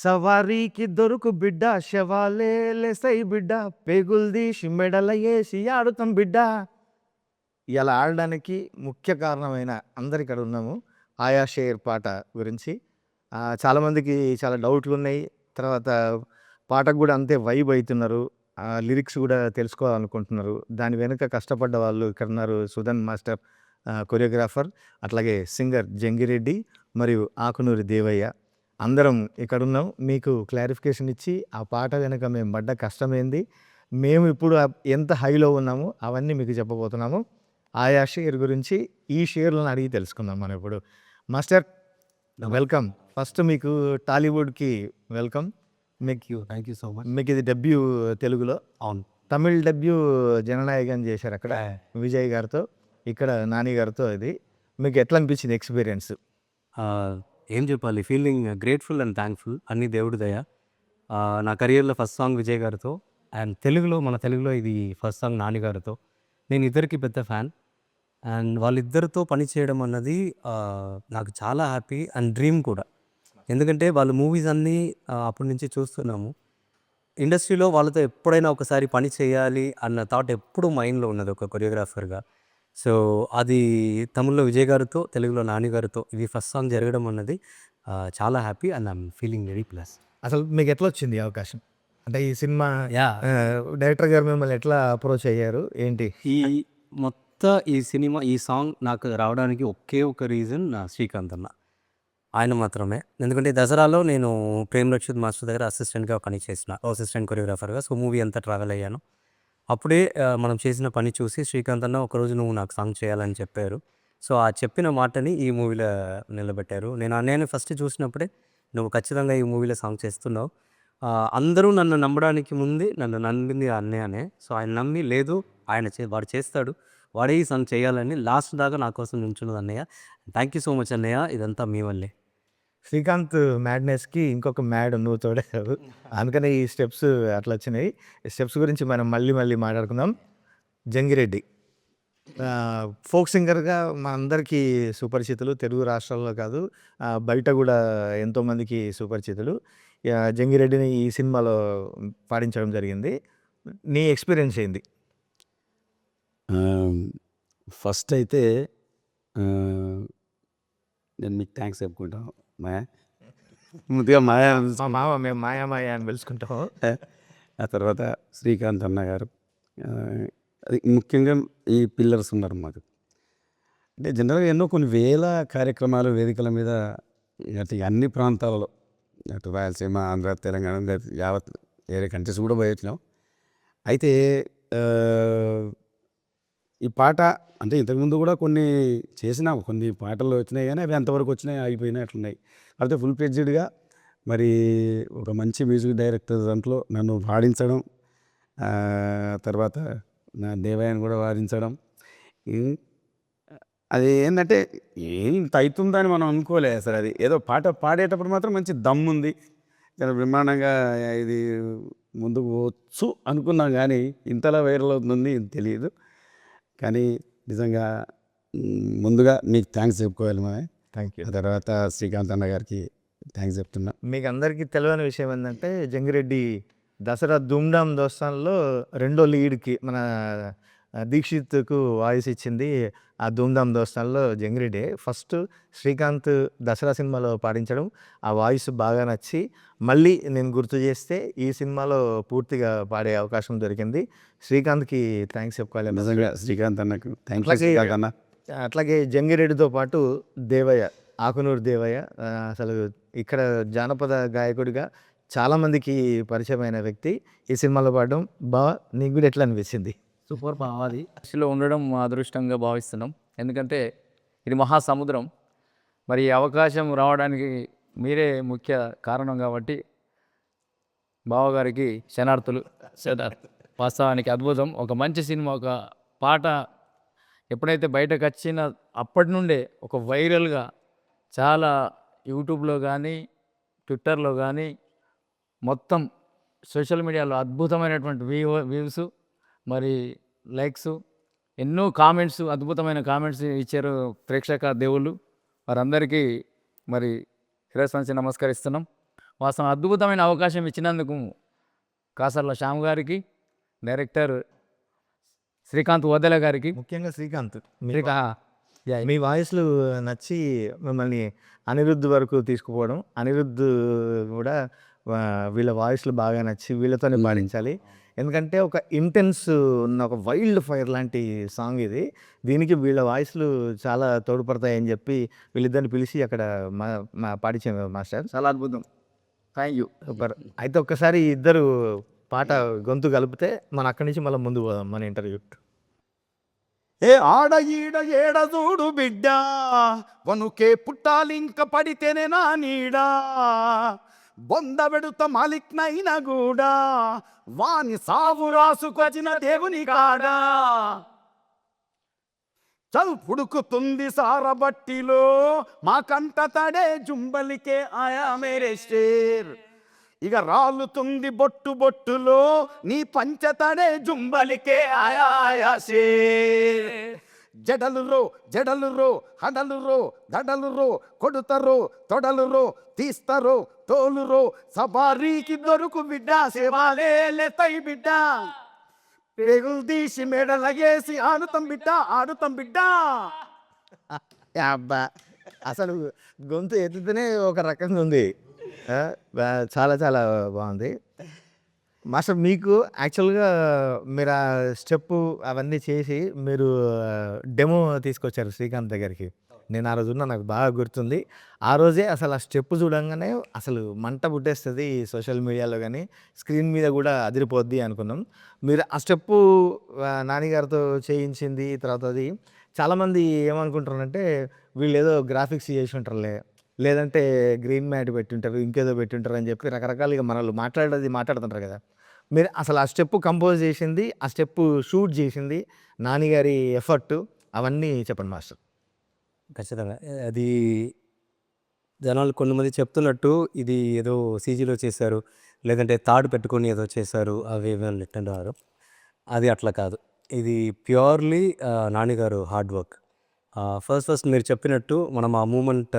సవారీకి దొరుకు బిడ్డ శవాలే లేసై బిడ్డ పేగులు తీసి మెడల ఏసి ఆడుతాం బిడ్డ. ఇలా ఆడడానికి ముఖ్య కారణమైన అందరు ఇక్కడ ఉన్నాము. ఆయా షేర్ పాట గురించి చాలామందికి చాలా డౌట్లు ఉన్నాయి. తర్వాత పాటకు కూడా అంతే వైబ్ అవుతున్నారు. లిరిక్స్ కూడా తెలుసుకోవాలనుకుంటున్నారు. దాని వెనుక కష్టపడ్డ వాళ్ళు ఇక్కడ ఉన్నారు. సుధన్ మాస్టర్ కొరియోగ్రాఫర్, అట్లాగే సింగర్ జంగిరెడ్డి మరియు ఆకునూరి దేవయ్య. అందరం ఇక్కడున్నాం. మీకు క్లారిఫికేషన్ ఇచ్చి ఆ పాట వెనుక మేము పడ్డ కష్టమేంది, మేము ఇప్పుడు ఎంత హైలో ఉన్నామో అవన్నీ మీకు చెప్పబోతున్నాము. ఆయా షేర్ గురించి ఈ షేర్లను అడిగి తెలుసుకుందాం మనం ఇప్పుడు. Master welcome. ఫస్ట్ మీకు టాలీవుడ్కి welcome. Thank you so much. మీకు ఇది డెబ్యూ తెలుగులో. అవును. తమిళ్ డెబ్యూ జననాయకన్ చేశారు అక్కడ విజయ్ గారితో, ఇక్కడ నాని గారితో. ఇది మీకు ఎట్లా అనిపించింది ఎక్స్పీరియన్స్? ఏం చెప్పాలి, ఫీలింగ్ గ్రేట్ఫుల్ అండ్ థ్యాంక్ఫుల్. అన్ని దేవుడి దయ. నా కెరియర్లో ఫస్ట్ సాంగ్ విజయ్ గారితో, అండ్ మన తెలుగులో ఇది ఫస్ట్ సాంగ్ నాని గారితో. నేను ఇద్దరికి పెద్ద ఫ్యాన్, అండ్ వాళ్ళిద్దరితో పని చేయడం అన్నది నాకు చాలా హ్యాపీ అండ్ డ్రీమ్ కూడా. ఎందుకంటే వాళ్ళ మూవీస్ అన్నీ అప్పటి నుంచి చూస్తున్నాము. ఇండస్ట్రీలో వాళ్ళతో ఎప్పుడైనా ఒకసారి పని చేయాలి అన్న థాట్ ఎప్పుడు మైండ్లో ఉన్నది ఒక కొరియోగ్రాఫర్గా. సో అది తమిళ్లో విజయ్ గారితో, తెలుగులో నాని గారితో ఇది ఫస్ట్ సాంగ్ జరగడం అన్నది చాలా happy and I'm feeling very plus. అసలు మీకు ఎట్లా వచ్చింది ఈ అవకాశం? అంటే ఈ సినిమా యా డైరెక్టర్ గారు మిమ్మల్ని ఎట్లా అప్రోచ్ అయ్యారు ఏంటి? ఈ సినిమా ఈ సాంగ్ నాకు రావడానికి ఒకే ఒక రీజన్ శ్రీకాంత్ అన్న, ఆయన మాత్రమే. ఎందుకంటే దసరాలో నేను ప్రేమ్ రక్షిత్ మాస్టర్ దగ్గర అసిస్టెంట్గా పని చేసిన, అసిస్టెంట్ కొరియోగ్రాఫర్గా. సో మూవీ అంతా ట్రావెల్ అయ్యాను. అప్పుడే మనం చేసిన పని చూసి శ్రీకాంత్ అన్న ఒకరోజు నువ్వు నాకు సాంగ్ చేయాలని చెప్పారు. సో ఆ చెప్పిన మాటని ఈ మూవీలో నిలబెట్టారు. నేను ఫస్ట్ చూసినప్పుడే నువ్వు ఖచ్చితంగా ఈ మూవీలో సాంగ్ చేస్తున్నావు. అందరూ నన్ను నమ్మడానికి ముందే నన్ను నమ్మింది అన్నయ్యనే. సో ఆయన నమ్మి లేదు వాడు చేస్తాడు, వాడే ఈ సాంగ్ చేయాలని లాస్ట్ దాకా నా కోసం నించున్నది అన్నయ్య. థ్యాంక్ యూ సో మచ్ అన్నయ్య, ఇదంతా మీ వల్లే. శ్రీకాంత్ మ్యాడ్నెస్కి ఇంకొక మ్యాడ్ నువ్వు తోడేశావు, అందుకనే ఈ స్టెప్స్ అట్లా వచ్చినాయి. ఈ స్టెప్స్ గురించి మనం మళ్ళీ మాట్లాడుకుందాం. జంగిరెడ్డి ఫోక్ సింగర్గా మా అందరికీ సుపరిచితులు, తెలుగు రాష్ట్రాల్లో కాదు బయట కూడా ఎంతోమందికి సుపరిచితులు. జంగిరెడ్డిని ఈ సినిమాలో పాడించడం జరిగింది. నీ ఎక్స్పీరియన్స్ ఏంది? ఫస్ట్ అయితే నేను మీకు థ్యాంక్స్ చెప్పుకుంటాను మాయా. ముందుగా మాయా, మా మామ, మేము మాయా అని పిలుచుకుంటాం. ఆ తర్వాత శ్రీకాంత్ అన్న గారు, అది ముఖ్యంగా ఈ పిల్లర్స్ ఉన్నారు మాకు. అంటే జనరల్గా ఎన్నో కొన్ని వేల కార్యక్రమాలు వేదికల మీద అటు అన్ని ప్రాంతాలలో, అటు రాయలసీమ, ఆంధ్ర, తెలంగాణ, యావత్ వేరే కంట్రీస్ కూడా పోయొచ్చినాం. అయితే ఈ పాట అంటే ఇంతకుముందు కూడా కొన్ని చేసినాము, కొన్ని పాటలు వచ్చినాయి కానీ అవి ఎంతవరకు వచ్చినాయి ఆగిపోయినాయి అట్లున్నాయి. అయితే ఫుల్ ఫ్లెడ్జ్డ్గా మరి ఒక మంచి మ్యూజిక్ డైరెక్టర్ దాంట్లో నన్ను పాడించడం, తర్వాత నా దేవయాన్ని కూడా వాదించడం, అది ఏంటంటే ఇంత అవుతుందని మనం అనుకోలే అసలు. అది ఏదో పాట పాడేటప్పుడు మాత్రం మంచి దమ్ము ఉంది, చాలా బ్రహ్మాండంగా ఇది ముందుకు వచ్చు అనుకున్నాం, కానీ ఇంతలా వైరల్ అవుతుంది తెలియదు. కానీ నిజంగా ముందుగా మీకు థ్యాంక్స్ చెప్పుకోవాలి మా. Thank you. ఆ తర్వాత శ్రీకాంత్ అన్న గారికి థ్యాంక్స్ చెప్తున్నా. మీకు అందరికీ తెలియని విషయం ఏంటంటే జంగిరెడ్డి దసరా ధూమ్ధామ్ దోస్తాన్లో రెండో లీడ్కి మన దీక్షిత్కు వాయిస్ ఇచ్చింది. ఆ ధూమ్ధామ్ దోస్తాన్లో జంగిరెడ్డి ఫస్ట్ శ్రీకాంత్ దసరా సినిమాలో పాడించడం, ఆ వాయిస్ బాగా నచ్చి మళ్ళీ నేను గుర్తు చేస్తే ఈ సినిమాలో పూర్తిగా పాడే అవకాశం దొరికింది. శ్రీకాంత్కి థ్యాంక్స్ చెప్పుకోవాలి నిజంగా. శ్రీకాంత్ అన్నకు థ్యాంక్ యూ అన్న. అట్లాగే జంగిరెడ్డితో పాటు దేవయ్య, ఆకునూరు దేవయ్య అసలు ఇక్కడ జానపద గాయకుడిగా చాలామందికి పరిచయమైన వ్యక్తి. ఈ సినిమాలో పాడడం బాగా నీకు కూడా ఎట్లా అనిపించింది? సూపర్ అది దృష్టిలో ఉండడం మా అదృష్టంగా భావిస్తున్నాం. ఎందుకంటే ఇది మహాసముద్రం. మరి ఈ అవకాశం రావడానికి మీరే ముఖ్య కారణం కాబట్టి బావగారికి శనార్థులు. వాస్తవానికి అద్భుతం. ఒక మంచి సినిమా, ఒక పాట ఎప్పుడైతే బయటకు వచ్చిన అప్పటి నుండే ఒక వైరల్గా చాలా యూట్యూబ్లో కానీ ట్విట్టర్లో కానీ మొత్తం సోషల్ మీడియాలో అద్భుతమైనటువంటి వ్యూస్, మరి లైక్స్, ఎన్నో కామెంట్స్, అద్భుతమైన కామెంట్స్ ఇచ్చారు ప్రేక్షక దేవుళ్ళు. వారందరికీ మరి శిరస్సు వంచి నమస్కరిస్తున్నాం. వాస్తవం అద్భుతమైన అవకాశం ఇచ్చినందుకు కాసర్ల శ్యామ్ గారికి, డైరెక్టర్ శ్రీకాంత్ వద్దెల గారికి, ముఖ్యంగా శ్రీకాంత్ యా, మీ వాయిస్లు నచ్చి మిమ్మల్ని అనిరుద్ధ్ వరకు తీసుకుపోవడం, అనిరుద్ధ్ కూడా వీళ్ళ వాయిస్లు బాగా నచ్చి వీళ్ళతోనే పాడించాలి. ఎందుకంటే ఒక ఇంటెన్స్ ఉన్న ఒక వైల్డ్ ఫైర్ లాంటి సాంగ్ ఇది. దీనికి వీళ్ళ వాయిస్లు చాలా తోడ్పడతాయని చెప్పి వీళ్ళిద్దరిని పిలిచి అక్కడ పాడించాము మాస్టర్. చాలా అద్భుతం. Thank you. సూపర్. అయితే ఒక్కసారి ఇద్దరు పాట గొంతు కలిపితే మనం అక్కడి నుంచి మళ్ళీ ముందు పోదాం మన ఇంటర్వ్యూ. ఏ ఆడ ఈడ ఏడ చూడు బిడ్డ వనుకే పుట్టాలింక పడితేనే నా నీడా బొంద పెడుత మాలిక్నైన గూడా వాని సావు రాసుకొచ్చిన దేవుని కాడా చల్ పుడుకుతుంది సారబట్టిలో మా కంట తడే జుంబలికే ఆయా మేరే షేర్ ఇక రాలుతుంది బొట్టు బొట్టులో నీ పంచతడే జుంబలికే ఆయా ఆయా షేర్ జడలు రో హడలు దడలు కొడుతరో తొడలు తీస్తరో తోలురో సబారీకి దొరుకు బిడ్డ సేవాలే లేతై బిడ్డ పేగులు తీసి మెడలగేసి ఆడుతాం బిడ్డ అబ్బా, అసలు గొంతు ఎత్తుతూనే ఒక రకంగా ఉంది. చాలా చాలా బాగుంది మాస్టర్. మీకు యాక్చువల్గా మీరు ఆ స్టెప్పు అవన్నీ చేసి మీరు డెమో తీసుకొచ్చారు శ్రీకాంత్ దగ్గరికి. నేను ఆ రోజు ఉన్నా, నాకు బాగా గుర్తుంది. ఆ రోజే అసలు ఆ స్టెప్ చూడంగానే అసలు మంట పుట్టేస్తుంది సోషల్ మీడియాలో, కానీ స్క్రీన్ మీద కూడా అదిరిపోద్ది అనుకున్నాం. మీరు ఆ స్టెప్పు నానిగారితో చేయించింది. తర్వాత అది చాలామంది ఏమనుకుంటారంటే వీళ్ళు ఏదో గ్రాఫిక్స్ చేసి ఉంటారులే, లేదంటే గ్రీన్ మ్యాట్ పెట్టింటారు, ఇంకేదో పెట్టింటారు అని చెప్పి రకరకాలుగా మనల్ని మాట్లాడుతుంటారు కదా. మీరు అసలు ఆ స్టెప్ కంపోజ్ చేసింది, ఆ స్టెప్ షూట్ చేసింది, నానిగారి ఎఫర్ట్, అవన్నీ చెప్పండి మాస్టర్. ఖచ్చితంగా అది జనాలు కొంతమంది చెప్తున్నట్టు ఇది ఏదో సీజీలో చేశారు, లేదంటే తాడు పెట్టుకొని ఏదో చేశారు, అవి ఏమైనా అంటున్నారు. అది అట్లా కాదు. ఇది ప్యూర్లీ నానిగారు హార్డ్ వర్క్. ఫస్ట్ మీరు చెప్పినట్టు మనం ఆ మూమెంట్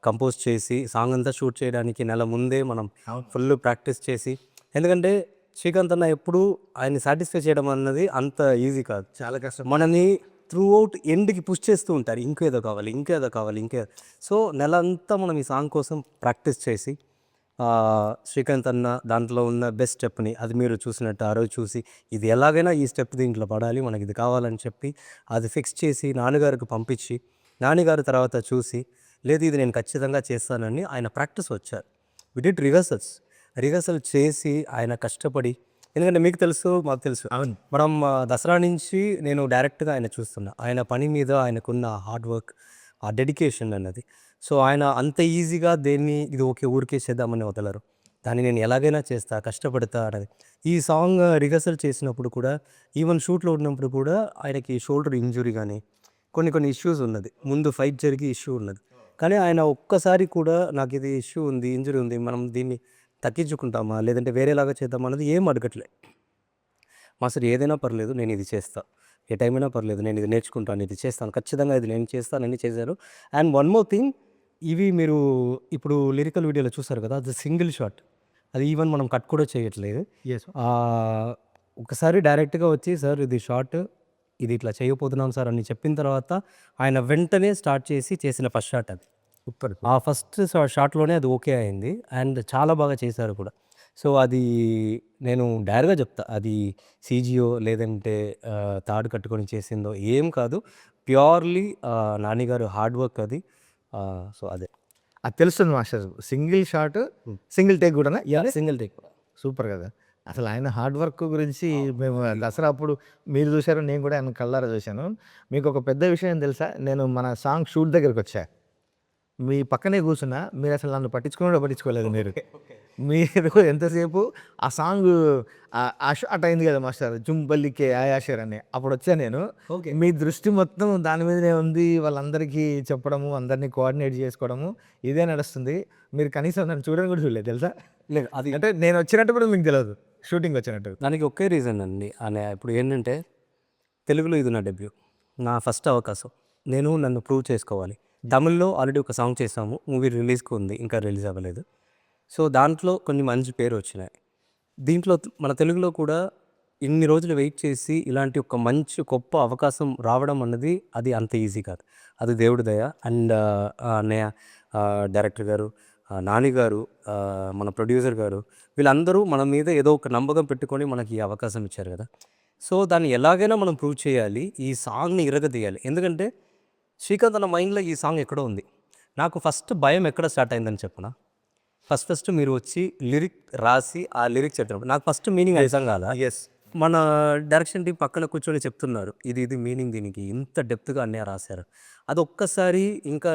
కంపోజ్ చేసి సాంగ్ అంతా షూట్ చేయడానికి నెల ముందే మనం ఫుల్ ప్రాక్టీస్ చేసి, ఎందుకంటే శ్రీకాంత్ అన్న ఎప్పుడు ఆయన్ని సాటిస్ఫై చేయడం అన్నది అంత ఈజీ కాదు, చాలా కష్టం. మనని త్రూ అవుట్ ఎండ్కి పుష్ చేస్తూ ఉంటారు, ఇంకేదో కావాలి. సో నెల అంతా మనం ఈ సాంగ్ కోసం ప్రాక్టీస్ చేసి శ్రీకాంత్ అన్న దాంట్లో ఉన్న బెస్ట్ స్టెప్ని, అది మీరు చూసినట్టు ఆ రోజు చూసి ఇది ఎలాగైనా ఈ స్టెప్ దీంట్లో పడాలి, మనకి ఇది కావాలని చెప్పి అది ఫిక్స్ చేసి నాన్నగారికి పంపించి, నాన్నగారు తర్వాత చూసి లేదు ఇది నేను ఖచ్చితంగా చేస్తానని ఆయన ప్రాక్టీస్ వచ్చారు. వి డిడ్ రిహర్సల్ చేసి ఆయన కష్టపడి, ఎందుకంటే మీకు తెలుసు మాకు తెలుసు, అవును, మనం దసరా నుంచి నేను డైరెక్ట్గా ఆయన చూస్తున్నా, ఆయన పని మీద ఆయనకున్న హార్డ్ వర్క్, ఆ డెడికేషన్ అన్నది. సో ఆయన అంత ఈజీగా దేన్ని ఇది ఓకే ఊరికే చేద్దామని వదలరు, దాన్ని నేను ఎలాగైనా చేస్తా, కష్టపడతా అనేది. ఈ సాంగ్ రిహర్సల్ చేసినప్పుడు కూడా, ఈవెన్ షూట్లో ఉన్నప్పుడు కూడా ఆయనకి షోల్డర్ ఇంజురీ కానీ కొన్ని ఇష్యూస్ ఉన్నది, ముందు ఫైట్ జరిగి ఇష్యూ ఉన్నది. కానీ ఆయన ఒక్కసారి కూడా నాకు ఇది ఇష్యూ ఉంది, ఇంజురీ ఉంది, మనం దీన్ని తగ్గించుకుంటామా లేదంటే వేరేలాగా చేద్దామా అన్నది ఏం అడగట్లే. మాస్టర్ ఏదైనా పర్లేదు నేను ఇది చేస్తా, ఏ టైం అయినా పర్లేదు నేను ఇది నేర్చుకుంటాను, ఇది చేస్తాను, ఖచ్చితంగా ఇది నేను చేస్తానని చేశారు. అండ్ వన్ మోర్ థింగ్, ఇవి మీరు ఇప్పుడు లిరికల్ వీడియోలో చూసారు కదా, అది సింగిల్ షాట్, అది ఈవెన్ మనం కట్ కూడా చేయట్లేదు. ఒకసారి డైరెక్ట్గా వచ్చి సార్ ఇది షార్ట్, ఇది ఇట్లా చేయబోతున్నాం సార్ అని చెప్పిన తర్వాత ఆయన వెంటనే స్టార్ట్ చేసిన ఫస్ట్ షాట్ అది. సూపర్. ఆ ఫస్ట్ షాట్లోనే అది ఓకే అయింది అండ్ చాలా బాగా చేశారు కూడా. సో అది నేను డైరెక్ట్గా చెప్తా, అది సీజీఓ లేదంటే తాడు కట్టుకొని చేసిందో ఏం కాదు, ప్యూర్లీ నానిగారు హార్డ్ వర్క్ అది. సో అదే అది తెలుస్తుంది master. Single shot, single take కూడా. సింగిల్ టేక్ కూడా సూపర్ కదా. అసలు ఆయన హార్డ్ వర్క్ గురించి మేము దసరా అప్పుడు మీరు చూశారు, నేను కూడా ఆయన కళ్ళారా చూశాను. మీకు ఒక పెద్ద విషయం తెలుసా, నేను మన సాంగ్ షూట్ దగ్గరికి వచ్చా, మీ పక్కనే కూర్చున్నా, మీరు అసలు నన్ను పట్టించుకోలేదు. మీరు ఎంతసేపు ఆ సాంగ్ ఆ షాట్ అయింది కదా మాస్టర్, జుంబల్లికే ఆయాషర్ అని, అప్పుడు వచ్చా నేను. మీ దృష్టి మొత్తం దాని మీదనే ఉంది, వాళ్ళందరికీ చెప్పడము, అందరినీ కోఆర్డినేట్ చేసుకోవడము, ఇదే నడుస్తుంది. మీరు కనీసం నన్ను చూడని కూడా చూడలేదు తెలుసా. లేదు అది అంటే నేను వచ్చినట్టు కూడా మీకు తెలియదు, షూటింగ్ వచ్చినట్టు. దానికి ఒకే రీజన్ అండి అనే, ఇప్పుడు ఏంటంటే తెలుగులో ఇది నా డెబ్యూ, నా ఫస్ట్ అవకాశం, నన్ను ప్రూవ్ చేసుకోవాలి. తమిళ్లో ఆల్రెడీ ఒక సాంగ్ చేసాము, మూవీ రిలీజ్కి ఉంది, ఇంకా రిలీజ్ అవ్వలేదు. సో దాంట్లో కొన్ని మంచి పేరు వచ్చినాయి. దీంట్లో మన తెలుగులో కూడా ఇన్ని రోజులు వెయిట్ చేసి ఇలాంటి ఒక మంచి గొప్ప అవకాశం రావడం అన్నది అది అంత ఈజీ కాదు. అది దేవుడి దయ. అండ్ అన్నయ్య, డైరెక్టర్ గారు, నాని గారు, మన ప్రొడ్యూసర్ గారు, వీళ్ళందరూ మన మీద ఏదో ఒక నమ్మకం పెట్టుకొని మనకి ఈ అవకాశం ఇచ్చారు కదా. సో దాన్ని ఎలాగైనా మనం ప్రూవ్ చేయాలి, ఈ సాంగ్ని ఇరగదీయాలి. ఎందుకంటే శ్రీకాంత్ అన్న మైండ్లో ఈ సాంగ్ ఎక్కడో ఉంది. నాకు ఫస్ట్ భయం ఎక్కడ స్టార్ట్ అయిందని చెప్పనా, ఫస్ట్ మీరు వచ్చి లిరిక్ రాసి ఆ లిరిక్ చెప్పినప్పుడు నాకు ఫస్ట్ మీనింగ్ అర్థం కాదా. ఎస్. మన డైరెక్షన్ టీం పక్కన కూర్చొని చెప్తున్నారు, ఇది మీనింగ్, దీనికి ఇంత డెప్త్గా అన్నయ్య రాశారు. అది ఒక్కసారి ఇంకా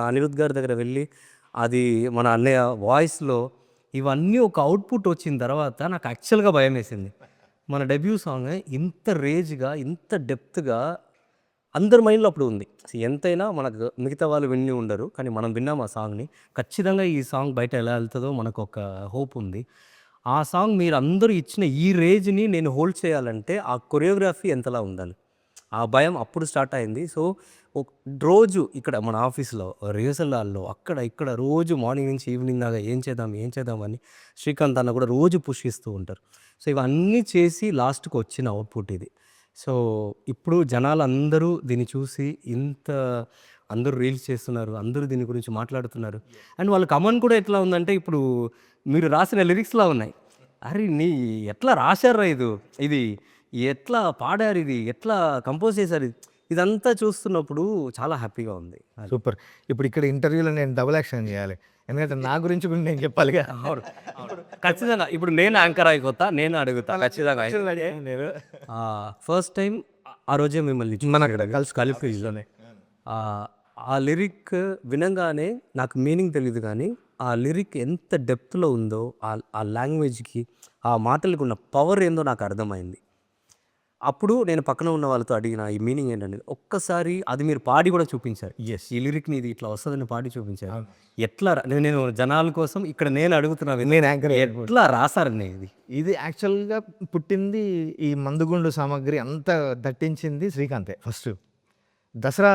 అనిరుద్ గారి దగ్గర వెళ్ళి అది మన అన్నయ్య వాయిస్లో ఇవన్నీ ఒక అవుట్పుట్ వచ్చిన తర్వాత నాకు యాక్చువల్గా భయం వేసింది. మన డెబ్యూ సాంగ్ ఇంత రేజ్గా, ఇంత డెప్త్గా అందరి మైండ్లో అప్పుడు ఉంది. ఎంతైనా మనకు మిగతా వాళ్ళు విని ఉండరు, కానీ మనం విన్నాం ఆ సాంగ్ని. ఖచ్చితంగా ఈ సాంగ్ బయట ఎలా వెళ్తుందో మనకు ఒక హోప్ ఉంది. ఆ సాంగ్ మీరు అందరూ ఇచ్చిన ఈ రేంజ్ని నేను హోల్డ్ చేయాలంటే ఆ కొరియోగ్రఫీ ఎంతలా ఉండాలి, ఆ భయం అప్పుడు స్టార్ట్ అయింది. సో రోజు ఇక్కడ మన ఆఫీస్లో రిహర్సల్ హాల్లో అక్కడ ఇక్కడ రోజు మార్నింగ్ నుంచి ఈవినింగ్ దాకా ఏం చేద్దాం అని శ్రీకాంత్ అన్న కూడా రోజు పుష్ ఇస్తూ ఉంటారు. సో ఇవన్నీ చేసి లాస్ట్కి వచ్చిన అవుట్పుట్ ఇది. సో ఇప్పుడు జనాలు అందరూ దీన్ని చూసి అందరూ రీల్స్ చేస్తున్నారు, అందరూ దీని గురించి మాట్లాడుతున్నారు. అండ్ వాళ్ళ కమెంట్ కూడా ఎట్లా ఉందంటే, ఇప్పుడు మీరు రాసిన లిరిక్స్లా ఉన్నాయి. అరే ఎట్లా రాశారా ఇది ఎట్లా పాడారు, ఇది ఎట్లా కంపోజ్ చేశారు, ఇదంతా చూస్తున్నప్పుడు చాలా హ్యాపీగా ఉంది. సూపర్. ఇప్పుడు ఇక్కడ ఇంటర్వ్యూలో నేను డబుల్ యాక్షన్ చేయాలి, ఎందుకంటే నా గురించి కూడా నేను చెప్పాలిగా. ఖచ్చితంగా ఇప్పుడు నేను యాంకర్ అయిపోతా, నేను అడుగుతా ఖచ్చితంగా. నేను ఫస్ట్ టైం ఆ రోజే మిమ్మల్ని మన ఇక్కడ కలిపి ఆ లిరిక్ వినంగానే నాకు మీనింగ్ తెలియదు, కానీ ఆ లిరిక్ ఎంత డెప్త్లో ఉందో, ఆ లాంగ్వేజ్కి, ఆ మాటలకు ఉన్న పవర్ ఏందో నాకు అర్థమైంది. అప్పుడు నేను పక్కన ఉన్న వాళ్ళతో అడిగిన ఈ మీనింగ్ ఏంటనేది ఒక్కసారి అది మీరు పాడి కూడా చూపించారు. ఎస్. ఈ లిరిక్ని ఇది ఇట్లా వస్తుందని పాడి చూపించారు. ఎట్లా నేను జనాల కోసం ఇక్కడ నేను అడుగుతున్నా, నేను యాంకర్ ఎట్లా రాసారని ఇది యాక్చువల్గా పుట్టింది ఈ మందుగుండు సామాగ్రి అంతా దట్టించింది శ్రీకాంతే. ఫస్ట్ దసరా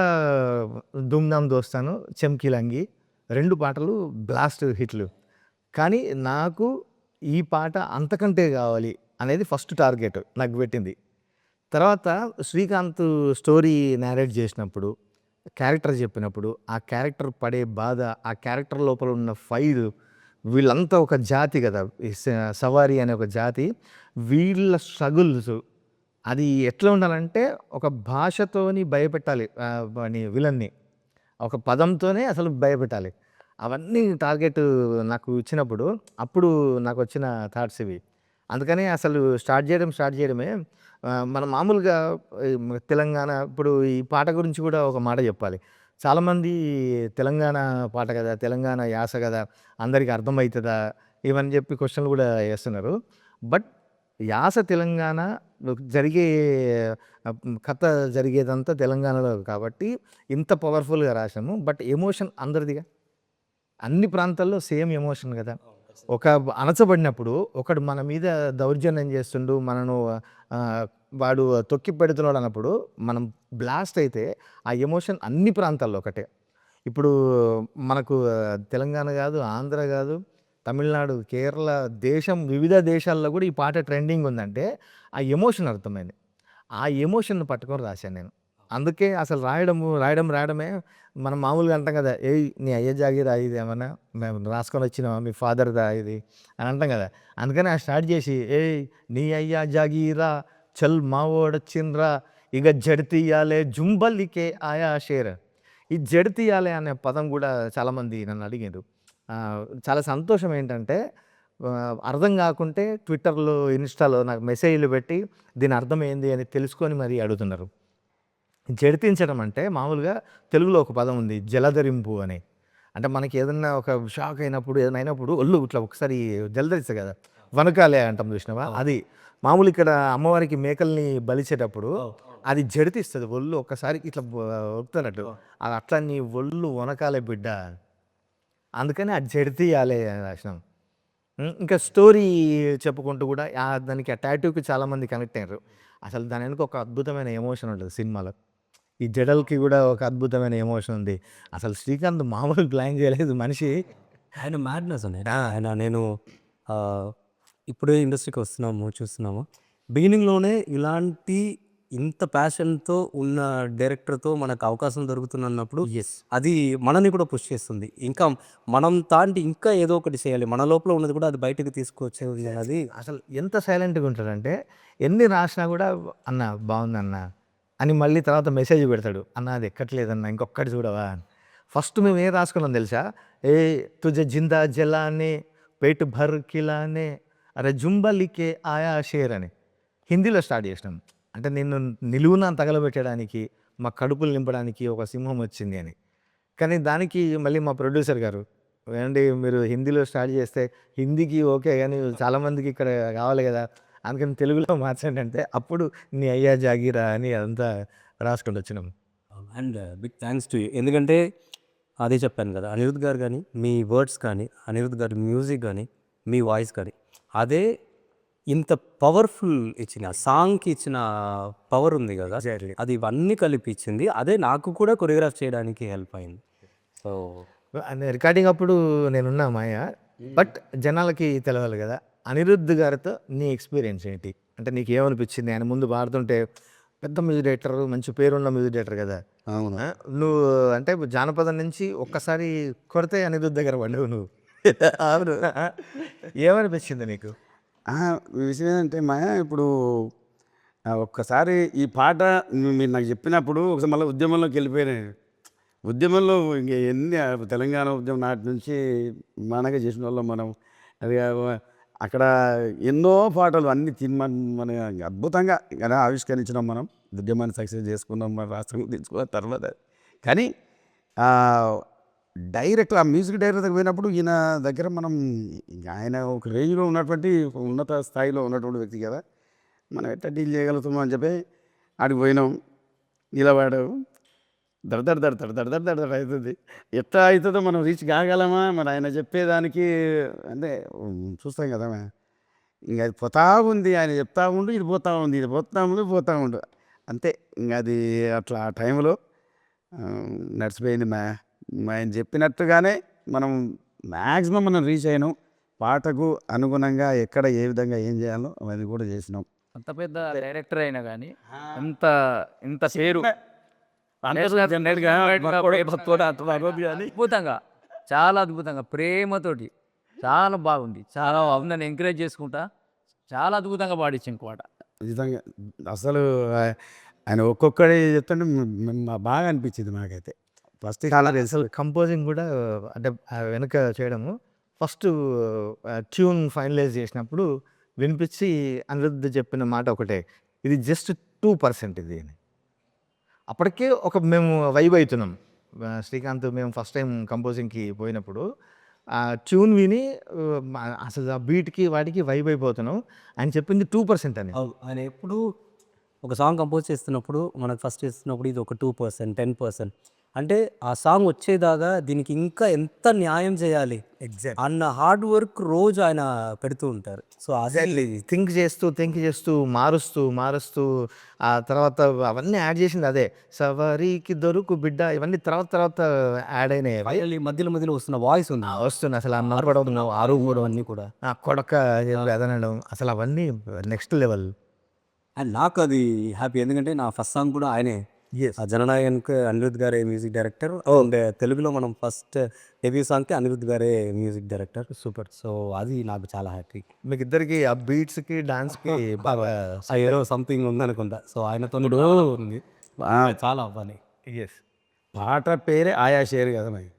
ధూమ్ధామ్ దోస్తాను, చెమ్కీలంగి 2 పాటలు బ్లాస్ట్ హిట్లు. కానీ నాకు ఈ పాట అంతకంటే కావాలి అనేది ఫస్ట్ టార్గెట్ నాకు పెట్టింది. తర్వాత శ్రీకాంత్ స్టోరీ నేరేట్ చేసినప్పుడు, క్యారెక్టర్ చెప్పినప్పుడు, ఆ క్యారెక్టర్ పడే బాధ, ఆ క్యారెక్టర్ లోపల ఉన్న ఫైర్, వీళ్ళంతా ఒక జాతి కదా, సవారీ అనే ఒక జాతి, వీళ్ళ స్ట్రగుల్స్ అది ఎట్లా ఉండాలంటే ఒక భాషతోని భయపెట్టాలి విలన్ని, ఒక పదంతోనే అసలు భయపెట్టాలి. అవన్నీ టార్గెట్ నాకు ఇచ్చినప్పుడు అప్పుడు నాకు వచ్చిన థాట్స్ ఇవి. అందుకని అసలు స్టార్ట్ చేయడమే మనం మామూలుగా తెలంగాణ ఇప్పుడు ఈ పాట గురించి కూడా ఒక మాట చెప్పాలి. చాలామంది తెలంగాణ పాట కదా, తెలంగాణ యాస కదా, అందరికీ అర్థమవుతుందా ఇవని చెప్పి క్వశ్చన్లు కూడా వేస్తున్నారు. బట్ యాస తెలంగాణ జరిగే కథ జరిగేదంతా తెలంగాణలో కాబట్టి ఇంత పవర్ఫుల్గా రాసాము. బట్ ఎమోషన్ అందరిదిగా, అన్ని ప్రాంతాల్లో సేమ్ ఎమోషన్ కదా. ఒక అణచబడినప్పుడు ఒకడు మన మీద దౌర్జన్యం చేస్తుండు, మనను వాడు తొక్కి పెడుతున్నాడు అన్నప్పుడు మనం బ్లాస్ట్ అయితే ఆ ఎమోషన్ అన్ని ప్రాంతాల్లో ఒకటే. ఇప్పుడు మనకు తెలంగాణ కాదు, ఆంధ్ర కాదు, తమిళనాడు, కేరళ, వివిధ దేశాల్లో కూడా ఈ పాట ట్రెండింగ్ ఉందంటే ఆ ఎమోషన్ అర్థమైంది. ఆ ఎమోషన్ను పట్టుకొని రాశాను నేను. అందుకే అసలు రాయడమే మనం మామూలుగా అంటాం కదా, నీ అయ్య జాగీరా ఇది ఏమన్నా మేము రాసుకొని వచ్చినావా, మీ ఫాదర్దా ఇది అని అంటాం కదా. అందుకని స్టార్ట్ చేసి నీ అయ్య జాగీరా చల్ మావోడొచ్చిండ్రా ఇక జడితీయాలే జుంబల్లికే ఆయా షేర్. ఈ జడితీయాలే అనే పదం కూడా చాలామంది నన్ను అడిగారు. చాలా సంతోషం ఏంటంటే అర్థం కాకుంటే ట్విట్టర్లో, ఇన్స్టాలో నాకు మెసేజ్లు పెట్టి దీని అర్థం ఏంది అని తెలుసుకొని మరీ అడుగుతున్నారు. జడితించడం అంటే మామూలుగా తెలుగులో ఒక పదం ఉంది, జలధరింపు అని. అంటే మనకి ఏదన్నా ఒక షాక్ అయినప్పుడు, ఏదైనా అయినప్పుడు ఒళ్ళు ఇట్లా ఒకసారి జలధరిస్తుంది కదా, వనకాలే అంటాం చూసినావా, అది మామూలు ఇక్కడ అమ్మవారికి మేకల్ని బలిచేటప్పుడు అది జడితిస్తుంది ఒళ్ళు, ఒక్కసారి ఇట్లా ఒప్పుతున్నట్టు, అది అట్లా నీ ఒళ్ళు వనకాలే బిడ్డ, అందుకని అది జడితీయాలే అని రాసినాం. ఇంకా స్టోరీ చెప్పుకుంటూ కూడా దానికి ఆ టాటూకి చాలామంది కనెక్ట్ అయ్యారు. అసలు దాని వెనుక ఒక అద్భుతమైన ఎమోషన్ ఉంటుంది సినిమాలో. ఈ జడల్కి కూడా ఒక అద్భుతమైన ఎమోషన్ ఉంది. అసలు శ్రీకాంత్ మామూలు ప్లాన్ చేయలేదు, మనిషి ఆయన మ్యాడ్నెస్ అనేది ఆయన నేను ఇప్పుడే ఇండస్ట్రీకి వస్తున్నాము చూస్తున్నాము బిగినింగ్లోనే ఇలాంటి ఇంత ప్యాషన్తో ఉన్న డైరెక్టర్తో మనకు అవకాశం దొరుకుతున్నప్పుడు అది మనని కూడా పుష్ చేస్తుంది ఇంకా మనం తాంటి ఇంకా ఏదో ఒకటి చేయాలి మన లోపల ఉన్నది కూడా అది బయటకు తీసుకొచ్చేది అది అసలు ఎంత సైలెంట్గా ఉంటాడంటే ఎన్ని రాసినా కూడా అన్న బాగుందన్న అని మళ్ళీ తర్వాత మెసేజ్ పెడతాడు అన్న అది ఎక్కట్లేదన్న ఇంకొక్కటి చూడవా అని. ఫస్ట్ మేము ఏం రాసుకున్నాం తెలుసా, ఏ తుజ జిందా జలానే పేట్ భర్ కిలానే అరే జుంబలికే ఆయా షేర్ అని హిందీలో స్టార్ట్ చేసినాం. అంటే నిన్ను నిలువున తగలబెట్టడానికి మా కడుపులు నింపడానికి ఒక సింహం వచ్చింది అని. కానీ దానికి మళ్ళీ మా ప్రొడ్యూసర్ గారు ఏమండి మీరు హిందీలో స్టార్ట్ చేస్తే హిందీకి ఓకే కానీ చాలామందికి ఇక్కడ కావాలి కదా అందుకని తెలుగులో మార్చండి అంటే అప్పుడు నీ అయ్యా జాగీరా అని అదంతా రాసుకుంటూ వచ్చినాం. And big thanks to you ఎందుకంటే అదే చెప్పాను కదా అనిరుద్ధ్ గారు కానీ మీ వర్డ్స్ కానీ అనిరుద్ధ్ గారి మ్యూజిక్ కానీ మీ వాయిస్ కానీ అదే ఇంత పవర్ఫుల్ ఇచ్చిన సాంగ్కి ఇచ్చిన పవర్ ఉంది కదా అది ఇవన్నీ కలిపి ఇచ్చింది అదే నాకు కూడా కొరియోగ్రాఫ్ చేయడానికి హెల్ప్ అయింది. సో రికార్డింగ్ అప్పుడు నేనున్నా మాయ, బట్ జనాలకి తెలవాలి కదా అనిరుద్ధ్ గారితో నీ ఎక్స్పీరియన్స్ ఏంటి అంటే నీకు ఏమనిపించింది? ఆయన ముందు పాడుతుంటే పెద్ద మ్యూజిక్ డైరెక్టర్, మంచి పేరున్న మ్యూజిక్ డైరెక్టర్ కదా. అవును. నువ్వు అంటే జానపదం నుంచి ఒక్కసారి కొడితే అనిరుద్ధ్ దగ్గర పడ్డావు నువ్వు. అవును. ఏమనిపించింది నీకు? విషయం ఏంటంటే మాయా ఇప్పుడు ఒక్కసారి ఈ పాట మీరు నాకు చెప్పినప్పుడు ఒకసారి మళ్ళీ ఉద్యమంలోకి వెళ్ళిపోయినాయి. ఉద్యమంలో ఇంక ఎన్ని తెలంగాణ ఉద్యమం నాటి నుంచి మనగా చేసిన వాళ్ళం మనం. అది అక్కడ ఎన్నో పాటలు అన్ని మన అద్భుతంగా కదా ఆవిష్కరించినాం మనం. ఉద్యమాన్ని సక్సెస్ చేసుకున్నాం, మన రాష్ట్రం తెచ్చుకున్న తర్వాత. కానీ డైరెక్ట్ ఆ మ్యూజిక్ డైరెక్టర్ దగ్గర పోయినప్పుడు ఈయన దగ్గర మనం ఆయన ఒక రేంజ్లో ఉన్నటువంటి ఉన్నత స్థాయిలో ఉన్నటువంటి వ్యక్తి కదా, మనం ఎట్లా డీల్ చేయగలుగుతామో అని చెప్పి ఆడికి పోయినాం. నిలబడావు దడ అవుతుంది. ఎట్లా అవుతుందో మనం రీచ్ కాగలమా మరి ఆయన చెప్పేదానికి అంటే చూస్తాం కదా. ఇంక అది పోతా ఉంది, ఆయన చెప్తా ఉండు, ఇది పోతా ఉంది, ఇది పోతా ఉండు అంతే. ఇంక అది అట్లా ఆ టైంలో నడిచిపోయింది. ఆయన చెప్పినట్టుగానే మనం మ్యాక్సిమం మనం రీచ్ అయినాం. పాటకు అనుగుణంగా ఎక్కడ ఏ విధంగా ఏం చేయాలో అది కూడా చేసినాం. అంత పెద్ద డైరెక్టర్ అయినా కానీ ఇంత పేరు అద్భుతంగా, చాలా అద్భుతంగా ప్రేమతోటి చాలా బాగుంది. చాలా అందరిని ఎంకరేజ్ చేసుకుంటా చాలా అద్భుతంగా పాడించింది పాట. నిజంగా అసలు ఆయన ఒక్కొక్కడే చెప్తుంటే బాగా అనిపించింది నాకైతే. ఫస్ట్ చాలా అసలు కంపోజింగ్ కూడా అంటే వెనుక చేయడము ఫస్ట్ ట్యూన్ ఫైనలైజ్ చేసినప్పుడు వినిపించి అనిరుద్ధ్ చెప్పిన మాట ఒకటే, ఇది జస్ట్ 2% ఇది అని. అప్పటికే ఒక మేము వైబ్ అవుతున్నాం. శ్రీకాంత్ మేము ఫస్ట్ టైం కంపోజింగ్కి పోయినప్పుడు ఆ ట్యూన్ విని అసలు ఆ బీట్కి వాటికి వైబ్ అయిపోతున్నాం. ఆయన చెప్పింది 2% అని. ఆయన ఎప్పుడు ఒక సాంగ్ కంపోజ్ చేస్తున్నప్పుడు మనకు ఫస్ట్ చేస్తున్నప్పుడు ఇది ఒక 2%, 10% అంటే ఆ సాంగ్ వచ్చేదాకా దీనికి ఇంకా ఎంత న్యాయం చేయాలి అన్న హార్డ్ వర్క్ రోజు ఆయన పెడుతూ ఉంటారు. సో అదే థింక్ చేస్తూ మారుస్తూ ఆ తర్వాత అవన్నీ యాడ్ చేసింది అదే. సవారీకి దొరుకు బిడ్డ ఇవన్నీ తర్వాత యాడ్ అయినాయి. మధ్యలో వస్తున్న వాయిస్ ఉంది వస్తుంది అసలు ఆ నడపడం, ఆరు అన్నీ కూడా కొడక ఎదనడం అసలు అవన్నీ నెక్స్ట్ లెవెల్. అండ్ నాకు అది హ్యాపీ ఎందుకంటే నా ఫస్ట్ సాంగ్ కూడా ఆయనే. ఆ జననాయక్ అనిరుద్ధ్ గారే మ్యూజిక్ డైరెక్టర్. అండ్ తెలుగులో మనం ఫస్ట్ డెబ్యూ సాంగ్కి అనిరుద్ధ్ గారే మ్యూజిక్ డైరెక్టర్. సూపర్. సో అది నాకు చాలా హ్యాపీ. మీకు ఇద్దరికి ఆ బీట్స్కి డాన్స్కి బాగా ఏదో సంథింగ్ ఉందనుకుంటా. సో ఆయనతో ఉంది చాలా అవ్వాలి. ఎస్. పాట పేరే ఆయా షేర్ కదా మరి.